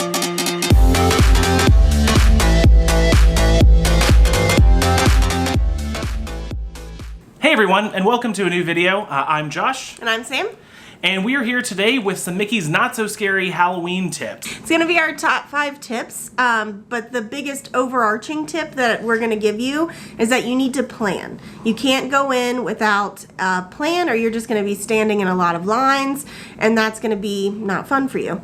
Hey everyone, and welcome to a new video. I'm Josh. And I'm Sam. And we are here today with some Mickey's Not So Scary Halloween tips. It's going to be our top 5 tips, but the biggest overarching tip that we're going to give you is that you need to plan. You can't go in without a plan, or you're just going to be standing in a lot of lines, and that's going to be not fun for you.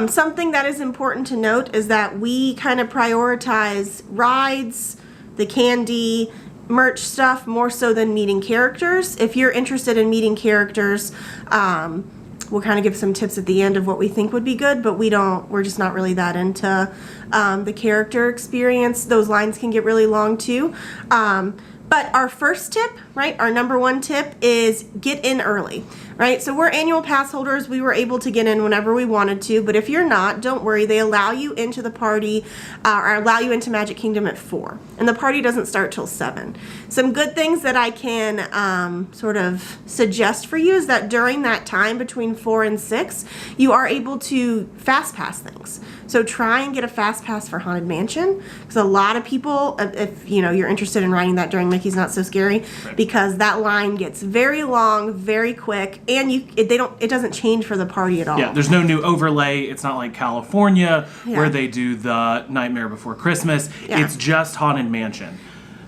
Something that is important to note is that we kind of prioritize rides, the candy, merch stuff more so than meeting characters. If you're interested in meeting characters, we'll kind of give some tips at the end of what we think would be good, but we're just not really that into the character experience. Those lines can get really long too. But our first tip, right, our number 1 tip is get in early, right? So we're annual pass holders. We were able to get in whenever we wanted to, but if you're not, don't worry. They allow you into the party or allow you into Magic Kingdom at 4, and the party doesn't start till 7. Some good things that I can sort of suggest for you is that during that time between 4 and 6, you are able to fast pass things. So try and get a fast pass for Haunted Mansion, because a lot of people, if you know you're interested in riding that during Mickey's Not So Scary, right, because that line gets very long, very quick, and it doesn't change for the party at all. Yeah, there's no new overlay. It's not like California where they do the Nightmare Before Christmas. Yeah. It's just Haunted Mansion.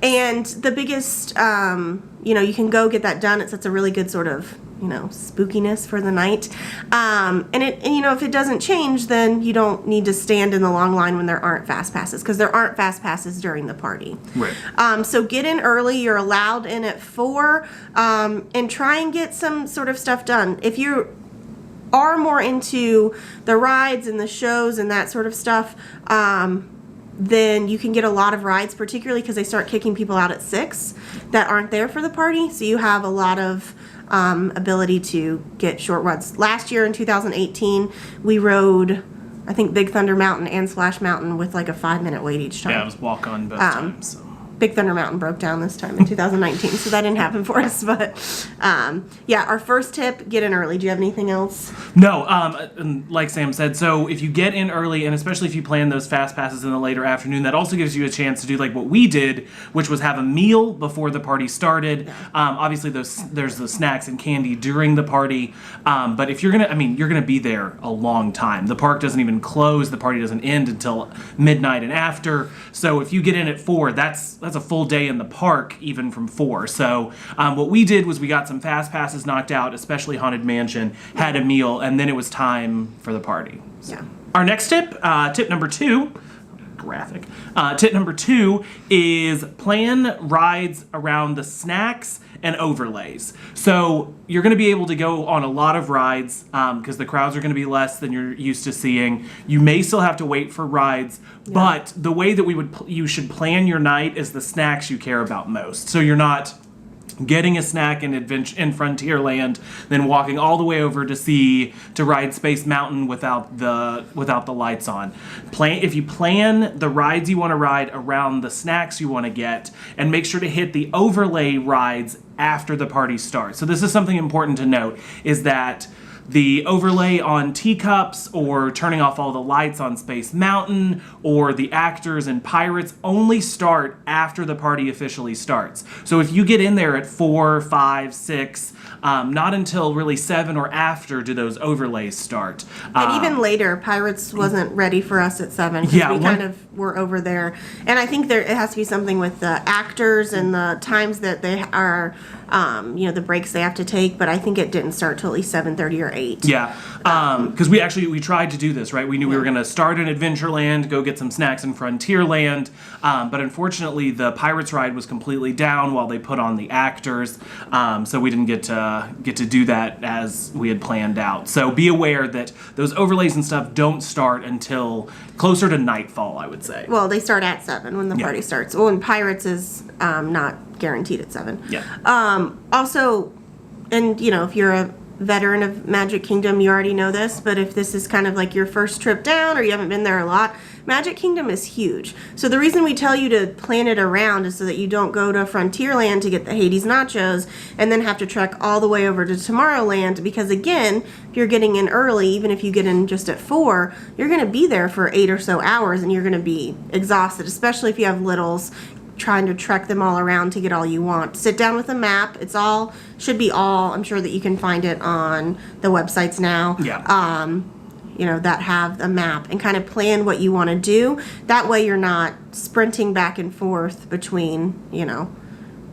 And the biggest, you can go get that done. It sets a really good sort of, spookiness for the night. And if it doesn't change, then you don't need to stand in the long line when there aren't fast passes, because there aren't fast passes during the party. Right. So get in early. You're allowed in at 4, and try and get some sort of stuff done. If you are more into the rides and the shows and that sort of stuff, then you can get a lot of rides, particularly because they start kicking people out at 6 that aren't there for the party. So you have a lot of ability to get short rides. Last year in 2018, we rode, I think, Big Thunder Mountain and Splash Mountain with like a 5-minute wait each time. Yeah, it was walk on both times. So. Big Thunder Mountain broke down this time in 2019, so that didn't happen for us. But our first tip, get in early. Do you have anything else? No, and like Sam said, so if you get in early, and especially if you plan those fast passes in the later afternoon, that also gives you a chance to do like what we did, which was have a meal before the party started. Yeah. Obviously, there's the snacks and candy during the party, but if you're gonna be there a long time. The park doesn't even close. The party doesn't end until midnight and after. So if you get in at 4, that's a full day in the park, even from 4. So what we did was we got some fast passes knocked out, especially Haunted Mansion, had a meal, and then it was time for the party. So. Yeah. Our next tip, tip number 2, graphic. Tip number 2 is plan rides around the snacks and overlays. So you're going to be able to go on a lot of rides because the crowds are going to be less than you're used to seeing. You may still have to wait for rides, but the way that you should plan your night is the snacks you care about most. So you're not getting a snack in Frontierland, then walking all the way over to ride Space Mountain without the lights on. If you plan the rides you want to ride around the snacks you want to get, and make sure to hit the overlay rides after the party starts. So this is something important to note, is that the overlay on Teacups or turning off all the lights on Space Mountain or the actors and Pirates only start after the party officially starts. So if you get in there at 4, 5, 6, not until really 7 or after do those overlays start. And even later, Pirates wasn't ready for us at 7 because we kind of were over there. And I think it has to be something with the actors and the times that they are, the breaks they have to take. But I think it didn't start till at least 7:30 or 8. Yeah, because we tried to do this, right? We knew we were going to start in Adventureland, go get some snacks in Frontierland, but unfortunately the Pirates ride was completely down while they put on the actors, so we didn't get to do that as we had planned out. So be aware that those overlays and stuff don't start until closer to nightfall, I would say. Well, they start at 7 when the party starts. Well, and Pirates is not guaranteed at 7. Yeah. Also, and if you're veteran of Magic Kingdom, you already know this, but if this is kind of like your first trip down or you haven't been there a lot, Magic Kingdom is huge. So the reason we tell you to plan it around is so that you don't go to Frontierland to get the Hades nachos and then have to trek all the way over to Tomorrowland, because again, if you're getting in early, even if you get in just at 4, you're going to be there for 8 or so hours and you're going to be exhausted, especially if you have littles, trying to trek them all around to get all you want. Sit down with a map. It's all, should be all, I'm sure that you can find it on the websites now. Yeah. You know, that have a map, and kind of plan what you want to do. That way you're not sprinting back and forth between,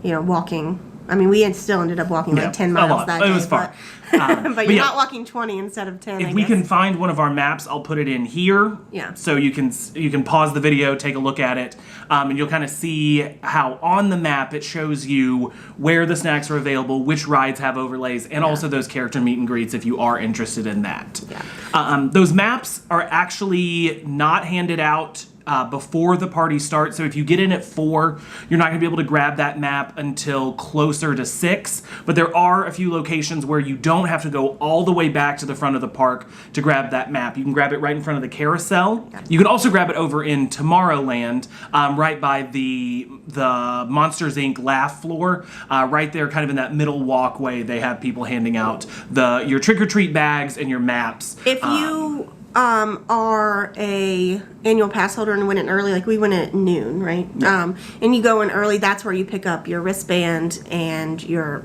walking. I mean, we still ended up walking like 10 miles that day. It was fun. But you're not walking 20 instead of 10, If we can find one of our maps, I'll put it in here. Yeah. So you can pause the video, take a look at it, and you'll kind of see how on the map it shows you where the snacks are available, which rides have overlays, and also those character meet and greets if you are interested in that. Yeah. Those maps are actually not handed out before the party starts. So if you get in at 4, you're not going to be able to grab that map until closer to 6. But there are a few locations where you don't have to go all the way back to the front of the park to grab that map. You can grab it right in front of the carousel. You can also grab it over in Tomorrowland, right by the Monsters Inc. laugh floor. Right there, kind of in that middle walkway, they have people handing out your trick-or-treat bags and your maps. If you are a annual pass holder and went in early, like we went at noon, right? Yeah. And you go in early, that's where you pick up your wristband and your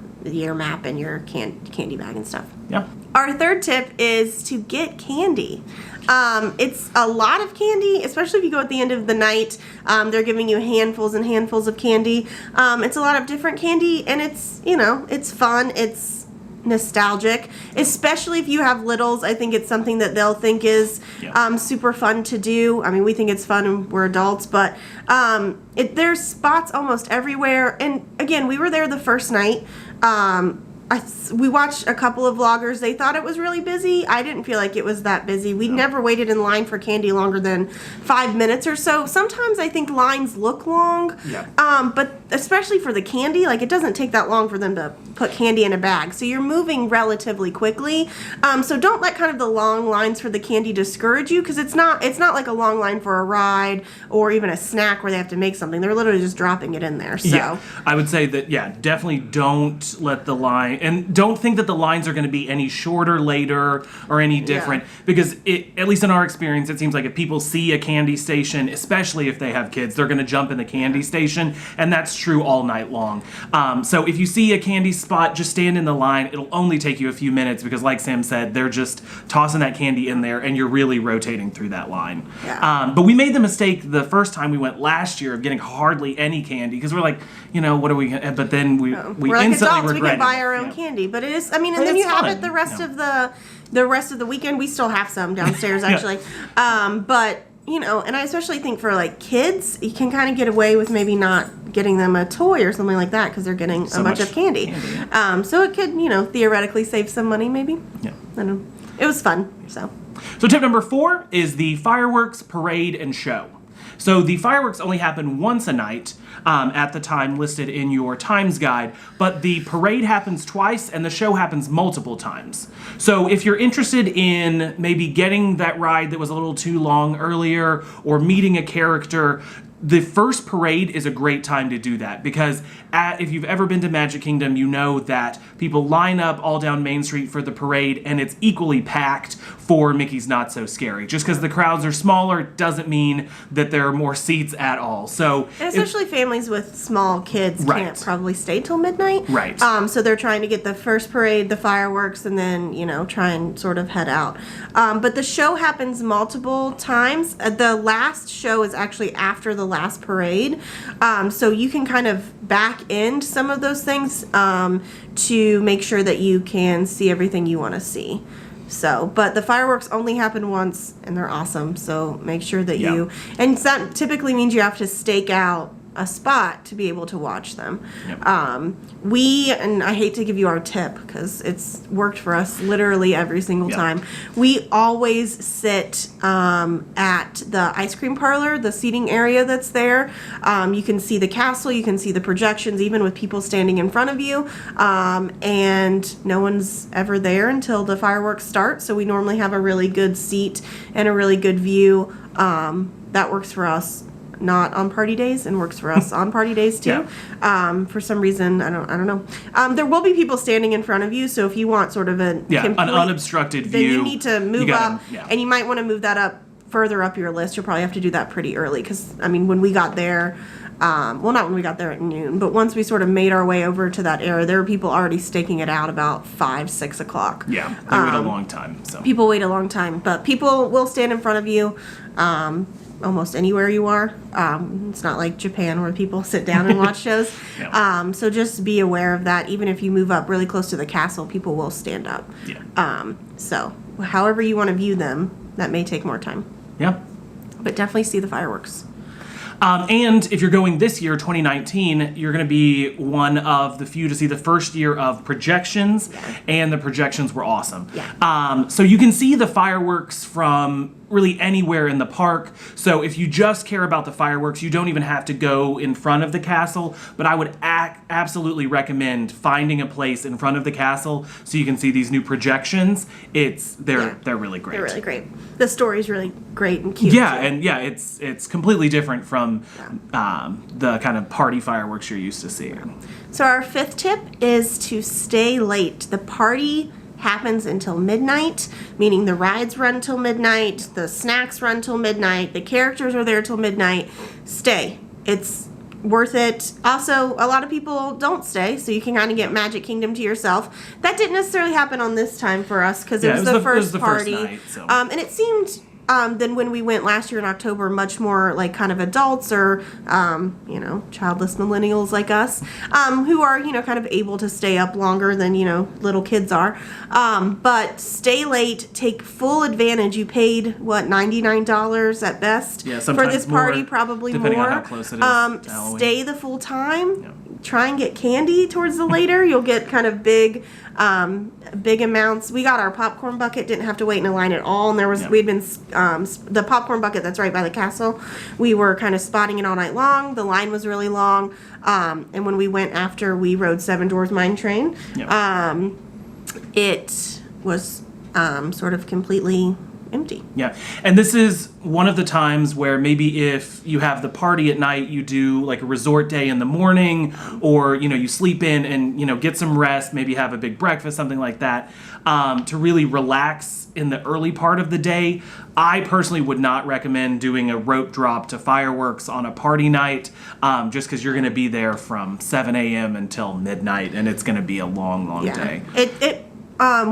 map and your candy bag and stuff. Yeah. Our third tip is to get candy. It's a lot of candy, especially if you go at the end of the night. They're giving you handfuls and handfuls of candy. It's a lot of different candy, and it's fun. It's nostalgic, especially if you have littles. I think it's something that they'll think is super fun to do. I mean, we think it's fun and we're adults, but there's spots almost everywhere. And again, we were there the first night. We watched a couple of vloggers. They thought it was really busy. I didn't feel like it was that busy. We never waited in line for candy longer than 5 minutes or so. Sometimes I think lines look long, but especially for the candy, like it doesn't take that long for them to put candy in a bag. So you're moving relatively quickly. So don't let kind of the long lines for the candy discourage you, because it's not like a long line for a ride or even a snack where they have to make something. They're literally just dropping it in there. So yeah, I would say that, definitely don't let the line, and don't think that the lines are going to be any shorter later or any different, because at least in our experience, it seems like if people see a candy station, especially if they have kids, they're going to jump in the candy station, and that's true all night long. So if you see a candy spot, just stand in the line. It'll only take you a few minutes, because like Sam said, they're just tossing that candy in there, and you're really rotating through that line. But we made the mistake the first time we went last year of getting hardly any candy, because we're like, what are we gonna, but then we we're like instantly adults, regretted we can buy our it. own candy. But it is, and But then you it's have fun. it the rest of the weekend. We still have some downstairs actually. But and I especially think for like kids, you can kind of get away with maybe not getting them a toy or something like that, because they're getting a bunch of candy. So it could, theoretically save some money maybe. Yeah. I don't know. It was fun. So tip number 4 is the fireworks, parade, and show. So the fireworks only happen once a night at the time listed in your times guide, but the parade happens twice and the show happens multiple times. So if you're interested in maybe getting that ride that was a little too long earlier, or meeting a character, the first parade is a great time to do that, because if you've ever been to Magic Kingdom, you know that people line up all down Main Street for the parade, and it's equally packed for Mickey's Not So Scary. Just because the crowds are smaller doesn't mean that there are more seats at all. So, and especially families with small kids can't probably stay till midnight. Right. So they're trying to get the first parade, the fireworks, and then try and sort of head out. But the show happens multiple times. The last show is actually after the last parade, so you can kind of back end some of those things to make sure that you can see everything you want to see. So, but the fireworks only happen once, and they're awesome. So make sure that and that typically means you have to stake out a spot to be able to watch them. Yep. And I hate to give you our tip because it's worked for us literally every single time. We always sit at the ice cream parlor, the seating area that's there. You can see the castle, you can see the projections, even with people standing in front of you. And no one's ever there until the fireworks start. So we normally have a really good seat and a really good view. That works for us. Not on party days, and works for us on party days too. For some reason, I don't know. There will be people standing in front of you, so if you want sort of an unobstructed view, then you need to move up, yeah. and you might want to move that up further up your list. You'll probably have to do that pretty early because I mean, when we got there, well, not when we got there at noon, but once we sort of made our way over to that area, there were people already staking it out about 5, 6 o'clock. Yeah, they wait a long time. So people wait a long time, but people will stand in front of you. Almost anywhere you are. It's not like Japan where people sit down and watch shows. Yeah. So just be aware of that. Even if you move up really close to the castle, people will stand up. Yeah. So however you want to view them, that may take more time. Yeah. But definitely see the fireworks. And if you're going this year, 2019, you're going to be one of the few to see the first year of projections, and the projections were awesome. Yeah. So you can see the fireworks from really anywhere in the park. So if you just care about the fireworks, you don't even have to go in front of the castle, but I would absolutely recommend finding a place in front of the castle so you can see these new projections. They're really great. They're really great. The story's really great and cute. Yeah, and it's completely different from the kind of party fireworks you're used to seeing. So our 5th tip is to stay late. The party happens until midnight, meaning the rides run till midnight, the snacks run till midnight, the characters are there till midnight. Stay. It's worth it. Also, a lot of people don't stay, so you can kind of get Magic Kingdom to yourself. That didn't necessarily happen on this time for us because it was the first party. Night, so. And it seemed than when we went last year in October, much more like kind of adults or, childless millennials like us, who are, kind of able to stay up longer than, little kids are. But stay late, take full advantage. You paid, $99 at best for this party, more, probably depending more. On how close it is to Halloween. Stay the full time. Yeah. Try and get candy towards the later. You'll get kind of big amounts. We got our popcorn bucket. Didn't have to wait in a line at all. And we'd been the popcorn bucket that's right by the castle. We were kind of spotting it all night long. The line was really long. And when we went after we rode Seven Dwarfs Mine Train, it was sort of completely empty. Yeah, and this is one of the times where maybe if you have the party at night, you do like a resort day in the morning, or you sleep in and get some rest, maybe have a big breakfast, something like that, to really relax in the early part of the day. I personally would not recommend doing a rope drop to fireworks on a party night, just because you're going to be there from 7 a.m. until midnight, and it's going to be a long day.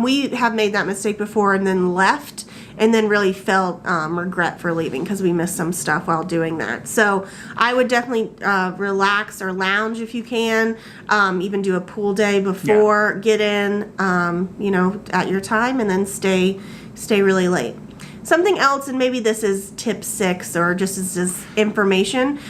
We have made that mistake before and then left and then really felt regret for leaving because we missed some stuff while doing that. So I would definitely relax or lounge if you can, even do a pool day before, get in, at your time, and then stay really late. Something else, and maybe this is tip 6 or just as information,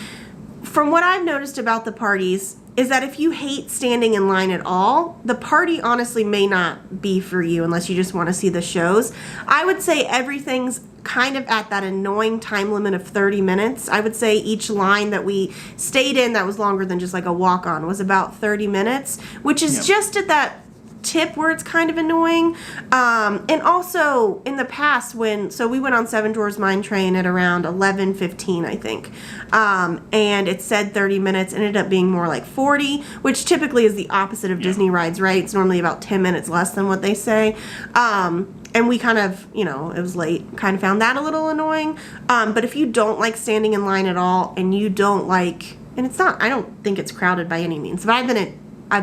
from what I've noticed about the parties, is that if you hate standing in line at all, the party honestly may not be for you unless you just want to see the shows. I would say everything's kind of at that annoying time limit of 30 minutes. I would say each line that we stayed in that was longer than just like a walk-on was about 30 minutes, which is just at that tip where it's kind of annoying. And also in the past so we went on Seven Dwarfs Mine Train at around 11:15, I think. And it said 30 minutes, ended up being more like 40, which typically is the opposite of Disney rides, right? It's normally about 10 minutes less than what they say. And we kind of, it was late, kind of found that a little annoying. But if you don't like standing in line at all and you don't like, and I don't think it's crowded by any means, but I've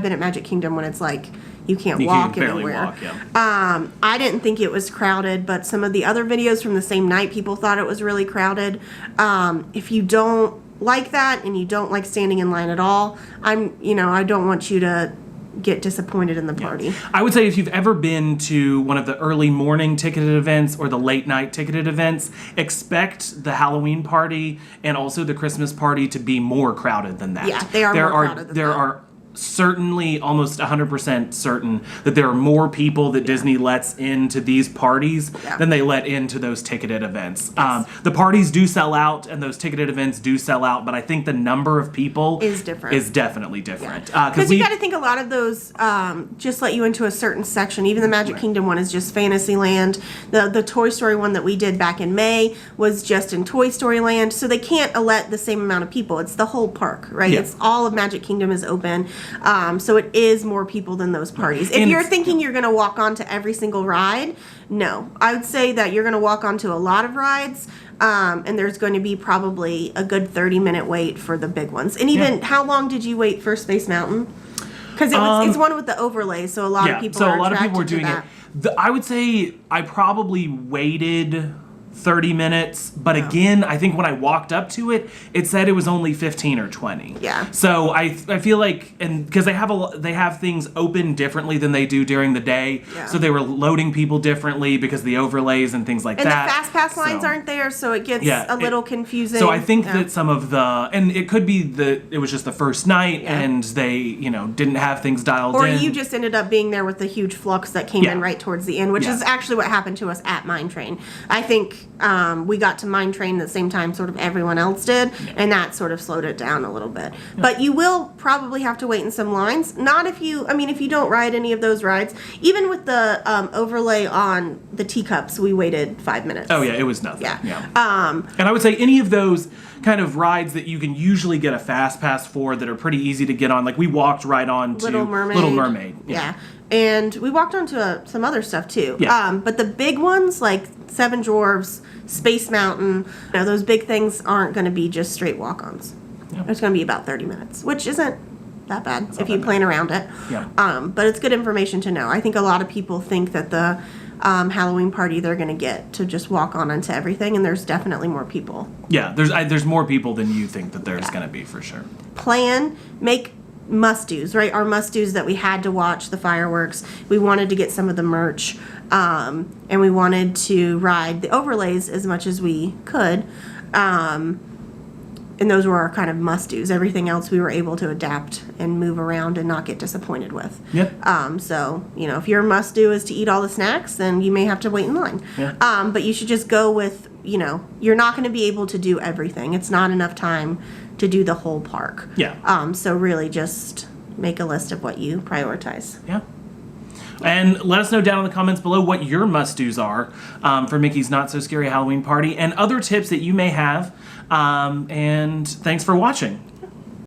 been at Magic Kingdom when it's like, you can't walk anywhere. I didn't think it was crowded, but some of the other videos from the same night, people thought it was really crowded. If you don't like that and you don't like standing in line at all, I don't want you to get disappointed in the party. I would say if you've ever been to one of the early morning ticketed events or the late night ticketed events, expect the Halloween party and also the Christmas party to be more crowded than that. Yeah, they are more crowded than there that. are certainly almost 100% certain that there are more people that Disney lets into these parties Yeah. than they let into those ticketed events. The parties do sell out and those ticketed events do sell out, but I think the number of people Is different. Is definitely different. Because you got to think a lot of those just let you into a certain section. Even the Magic Kingdom one is just Fantasyland. The Toy Story one that we did back in May was just in Toy Story Land. So they can't let the same amount of people. It's the whole park, right? Yeah. It's all of Magic Kingdom is open. So it is more people than those parties. If And you're it's- thinking you're going to walk onto every single ride, no. I would say that you're going to walk onto a lot of rides. And there's going to be probably a good 30-minute wait for the big ones. And even, how long did you wait for Space Mountain? Because it's one with the overlays, so a lot of people are a lot of people were attracted to doing that. it. I would say I probably waited 30 minutes, but again, I think when I walked up to it, it said it was only 15 or 20. Yeah. So I feel like, and because they have things open differently than they do during the day, Yeah. so they were loading people differently because of the overlays and things like And that. the fast pass lines So- aren't there, so it gets Yeah, a little confusing. So I think Yeah. that some of the, and it could be that it was just the first night Yeah. and they, didn't have things dialed Or in. you just ended up being there with the huge flux that came Yeah. in right towards the end, which Yeah. is actually what happened to us at Mine Train. I think we got to Mine Train at the same time sort of everyone else did, and that sort of slowed it down a little bit. But you will probably have to wait in some lines. Not if you, if you don't ride any of those rides. Even with the overlay on the teacups, we waited 5 minutes. Oh yeah, it was nothing. Yeah. And I would say any of those kind of rides that you can usually get a fast pass for that are pretty easy to get on. Like we walked right on to Little Mermaid. Little Mermaid. Yeah. And we walked onto some other stuff too. Yeah. But the big ones like Seven Dwarfs, Space Mountain, those big things aren't going to be just straight walk-ons. Yeah. It's going to be about 30 minutes, which isn't that bad if not you that plan around it. Yeah. But it's good information to know. I think a lot of people think that the Halloween party they're going to get to just walk on into everything, and there's definitely more people. Yeah, there's more people than you think that there's going to be for sure. Make must-dos, right? Our must-dos that we had to watch the fireworks. We wanted to get some of the merch, and we wanted to ride the overlays as much as we could. And those were our kind of must-dos. Everything else we were able to adapt and move around and not get disappointed with. Yep. So, if your must-do is to eat all the snacks, then you may have to wait in line. Yeah. But you should just go with, you're not going to be able to do everything. It's not enough time to do the whole park. Yeah. So really just make a list of what you prioritize. Yeah. And let us know down in the comments below what your must-dos are for Mickey's Not So Scary Halloween Party and other tips that you may have. And thanks for watching.